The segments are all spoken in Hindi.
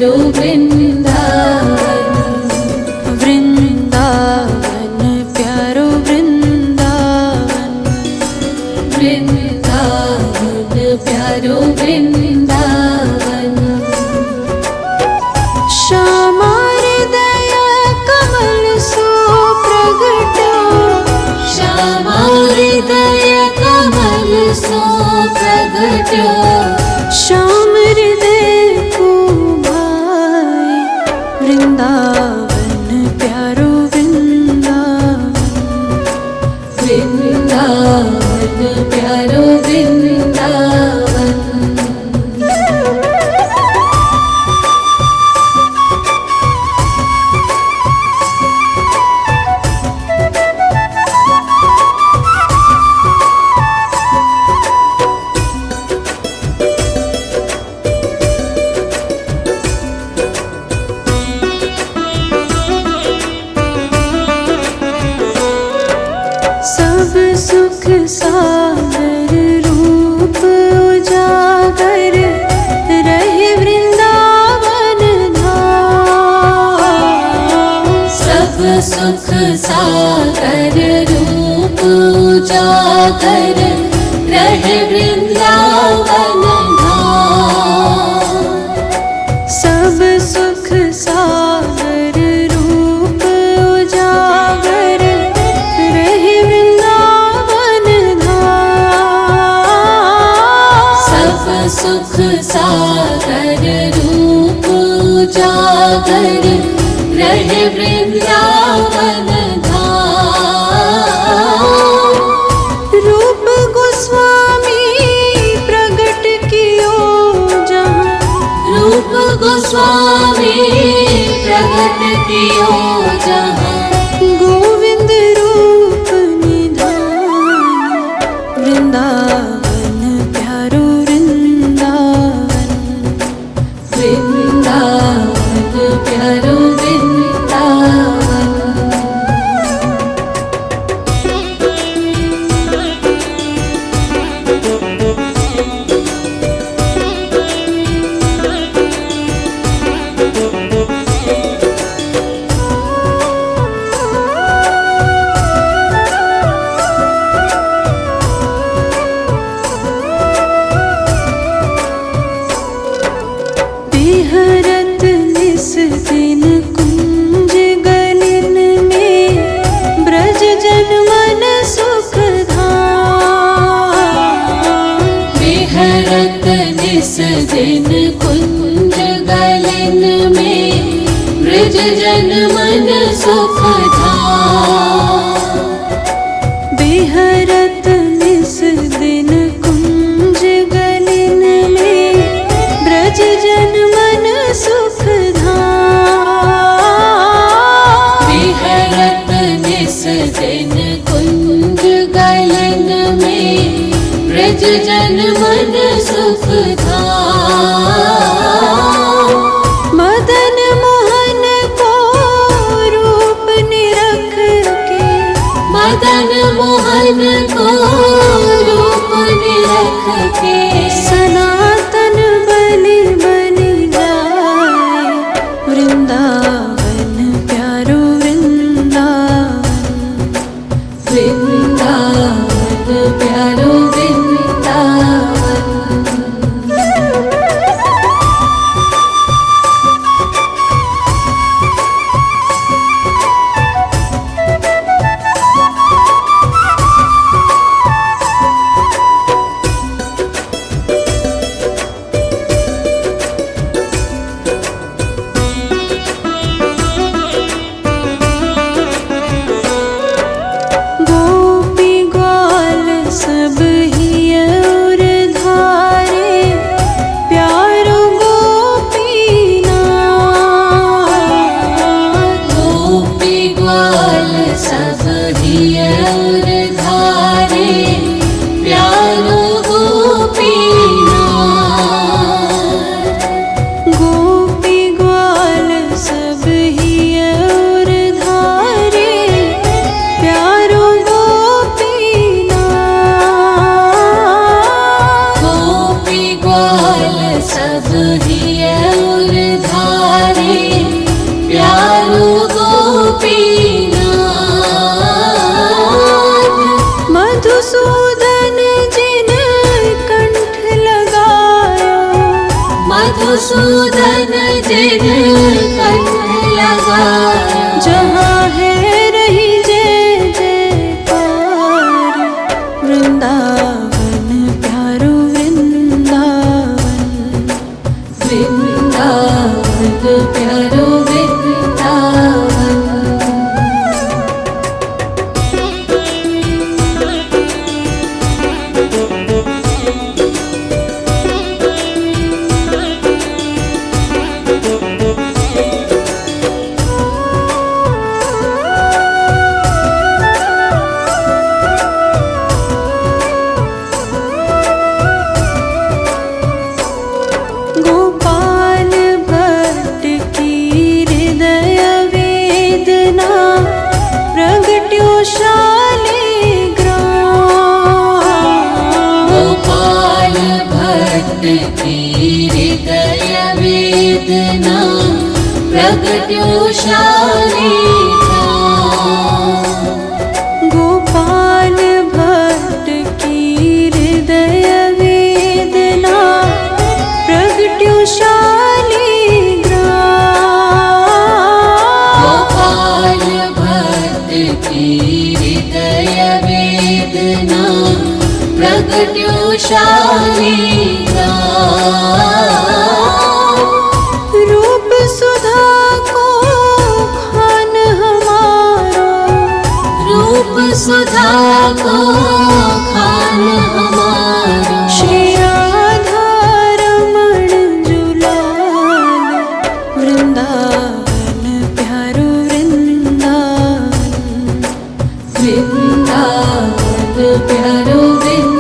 प्यारो वृंदावन, वृंदावन प्यारो वृंदावन, वृंदावन प्यारो वृंदावन। श्यामा हृदय कमल सो प्रगट्यो, श्यामा हृदय कमल सो प्रगट्यो, श्याम हृदय को भाई वृंदावन प्यारो वृंदावन, वृंदावन प्यारो वृंदावन। सब सुख सागर रूप उजागर रहे वृंदावन धाम, सब सुख सागर रूप उजागर रहे वृंदावन धाम। सब सुख सागर रूप उजागर रहे वृंदावन धाम, सब सुख सागर रूप उजागर रहे वृंदावन धाम। रूप गोस्वामी प्रगट कियो जहाँ, रूप गोस्वामी प्रगट कियो जहाँ, गोविंद रूप निधान वृंदावन प्यारो वृंदावन, वृंदावन प्यारो वृंदावन। बिहरत निस दिन कुंज गलिन में ब्रज जन मन सुख धाम, बिहरत निस दिन कुंज गलिन में ब्रज जन मन सुख धाम। बिहरत निस दिन कुंज गलिन में ब्रज जन मन सुख धाम, बिहरत निस दिन कुंज गलिन में ब्रज जन मन सुख धाम। मदन मोहन को रूप निरख के, मदन मोहन को रूप निरख के, सनातन बलि बनि जाए वृंदावन प्यारो वृंदावन, वृंदावन प्यारो वृंदावन। गोपी ग्वाल सब हिय उर धारे प्यारो गोपीनाथ, गोपी ग्वाल सब हिय उर धारे प्यारो गोपीनाथ। गोपी ग्वाल सब हिय उर धारे प्यारो गोपीनाथ, गोपी ग्वाल सब हिय उर धारे मधुसूदन जिन कंठ लगाया। जहाँ है रही जय जयकार, वृंदावन प्यारो वृंदावन। वृंदावन प्यारो वृंदावन। गोपाल भट्ट की हृदय वेदना, प्रगट्यो शालिग्राम। गोपाल भट्ट की हृदय वेदना, प्रगट्यो शालिग्राम। गोपाल भट्ट की हृदय वेदना, प्रगट्यो शालिग्राम। गोपाल भट्ट की हृदय वेदना, प्रगट्यो शालिग्राम। रूप सुधा को खान हमारो, रूप सुधा को खान हमारा। श्री राधा रमण जुलाल, वृंदावन प्यारो वृंदावन। वृंदावन प्यारो वृंदावन।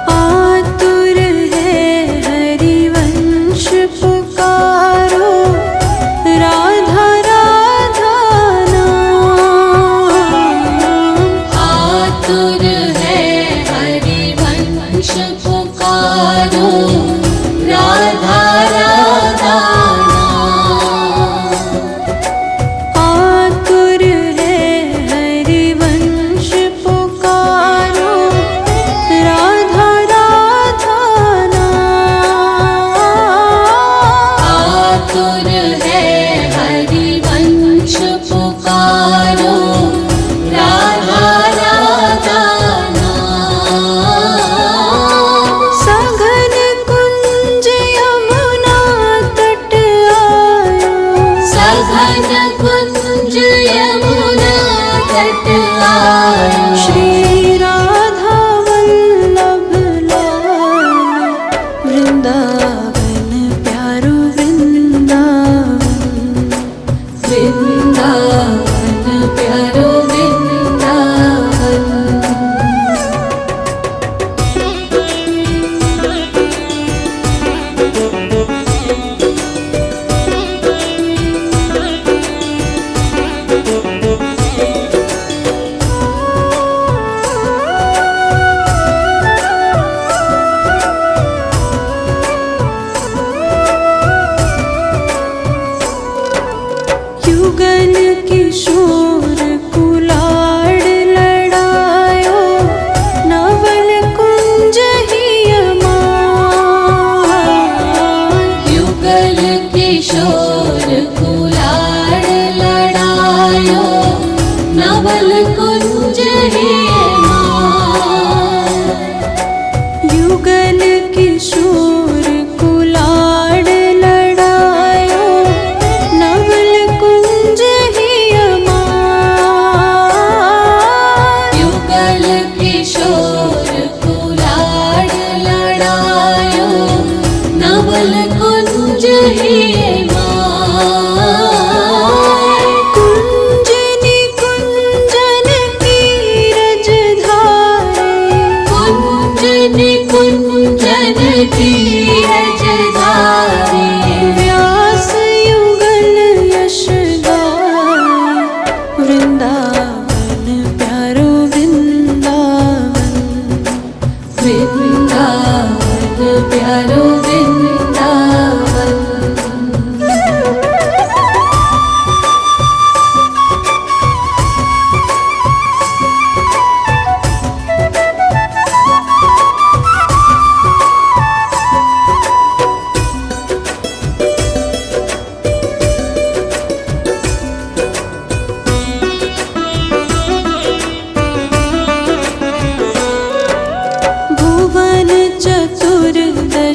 आतुर है हरिवंश पुकारो, राधा राधा नाम। आतुर है हरिवंश पुकारो, राधा राधा नाम। आतुर है हरिवंश पुकारो, राधा राधा नाम। आतुर है हरिवंश पुकारो, राधा राधा नाम। सघन कुंज यमुना तट आयो, सघन कुंज यमुना तट आयो। श्री राधा वल्लभ लाल, वृंदावन प्यारो वृंदावन। वृंदावन प्यारो वृंदावन। युगल किशोर को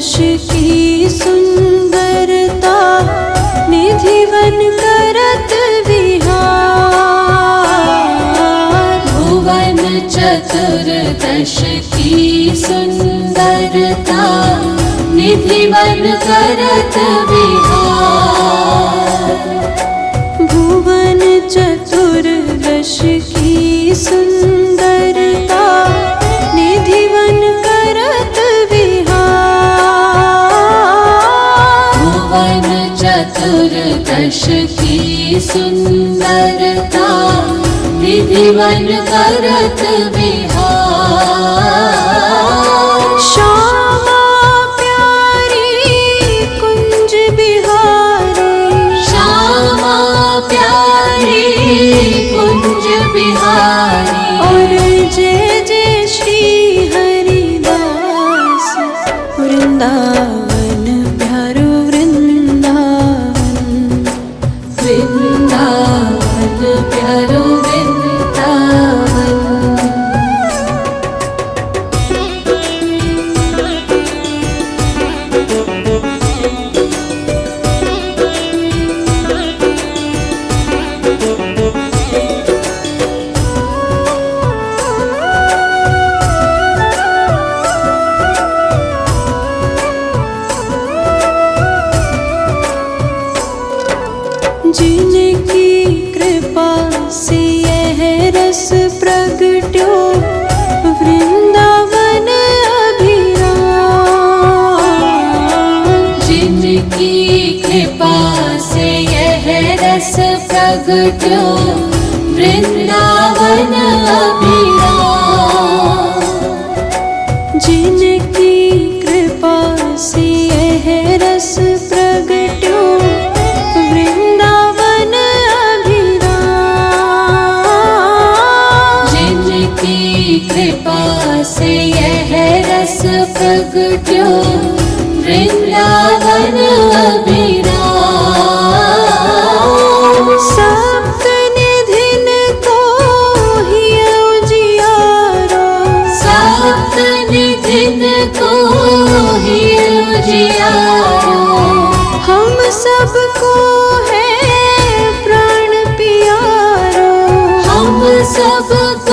दश की सुंदरता निधिवन करत विहार। भुवन चतुर्दश की सुंदरता निधिवन करत विहार। भुवन चतुर्दश की सुंदरता निधिवन करत विहार। भुवन चतुर्दश की सुंदरता निधिवन करत विहार। श्यामा प्यारी कुंज बिहारी। श्यामा प्यारी कुंज बिहारी। और जय जय श्री हरिदास वृंदावन प्यारो वृंदावन। वृंदावन प्यारो वृंदावन। जिनकी कृपा से यह रस प्रगट्यो वृंदावन अभिराम। जिनकी कृपा से यह रस प्रगट्यो वृंदावन अभिराम। जिनकी कृपा से यह रस प्रगट्यो वृंदावन अभिराम। जिनकी कृपा से यह रस प्रगट्यो वृंदावन अभिराम। सप्त निधिन को ही उजियारो। सप्त निधिन को ही उजियारो। हम सबको है प्राण प्यारो। हम सबको